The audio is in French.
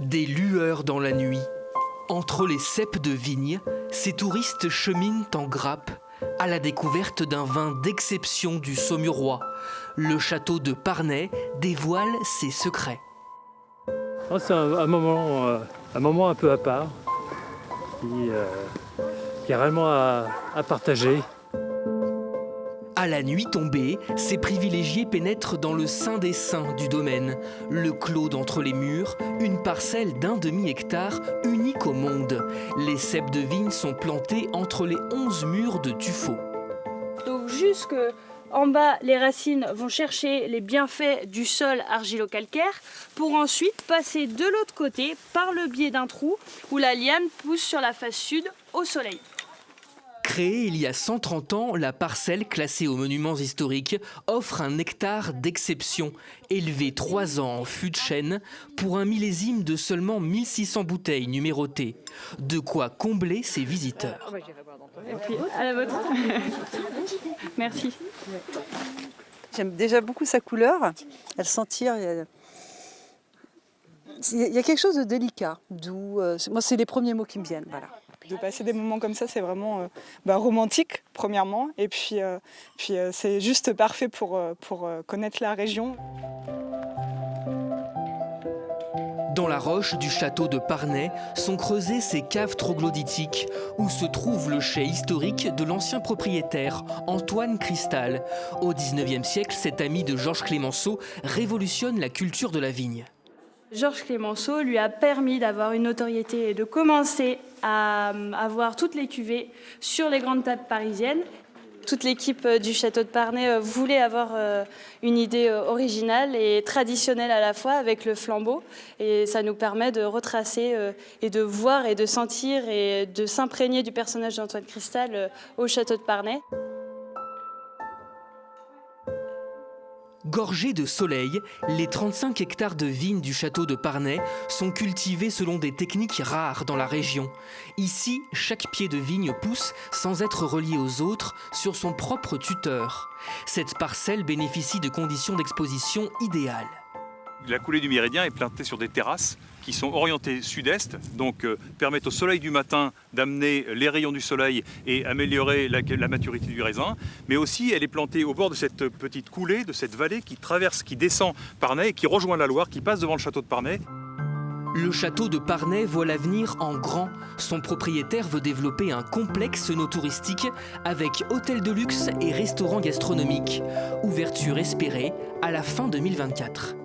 Des lueurs dans la nuit. Entre les ceps de vigne, ces touristes cheminent en grappe à la découverte d'un vin d'exception du Saumurois. Le château de Parnay dévoile ses secrets. C'est un moment un peu à part, qui est réellement à partager. À la nuit tombée, ces privilégiés pénètrent dans le sein des saints du domaine. Le clos d'entre les murs, une parcelle d'1 demi-hectare unique au monde. Les ceps de vigne sont plantés entre les 11 murs de tuffeau. Donc jusque en bas, les racines vont chercher les bienfaits du sol argilo-calcaire pour ensuite passer de l'autre côté par le biais d'un trou où la liane pousse sur la face sud au soleil. Créée il y a 130 ans, la parcelle classée aux monuments historiques offre un nectar d'exception, élevé 3 ans en fût de chêne pour un millésime de seulement 1600 bouteilles numérotées. De quoi combler ses visiteurs. Et puis à la vôtre. Merci. J'aime déjà beaucoup sa couleur, elle sentir. Il y a quelque chose de délicat, doux. Moi, c'est les premiers mots qui me viennent. Voilà. De passer des moments comme ça, c'est vraiment romantique, premièrement. Et puis c'est juste parfait pour connaître la région. Dans la roche du château de Parnay sont creusées ces caves troglodytiques où se trouve le chai historique de l'ancien propriétaire, Antoine Cristal. Au XIXe siècle, cet ami de Georges Clemenceau révolutionne la culture de la vigne. Georges Clemenceau lui a permis d'avoir une notoriété et de commencer à avoir toutes les cuvées sur les grandes tables parisiennes. Toute l'équipe du château de Parnay voulait avoir une idée originale et traditionnelle à la fois avec le flambeau. Et ça nous permet de retracer et de voir et de sentir et de s'imprégner du personnage d'Antoine Cristal au château de Parnay. Gorgés de soleil, les 35 hectares de vignes du château de Parnay sont cultivés selon des techniques rares dans la région. Ici, chaque pied de vigne pousse sans être relié aux autres sur son propre tuteur. Cette parcelle bénéficie de conditions d'exposition idéales. La coulée du Méridien est plantée sur des terrasses qui sont orientées sud-est, donc permettent au soleil du matin d'amener les rayons du soleil et améliorer la maturité du raisin. Mais aussi, elle est plantée au bord de cette petite coulée, de cette vallée qui descend Parnay et qui rejoint la Loire, qui passe devant le château de Parnay. Le château de Parnay voit l'avenir en grand. Son propriétaire veut développer un complexe no-touristique avec hôtel de luxe et restaurant gastronomique. Ouverture espérée à la fin 2024.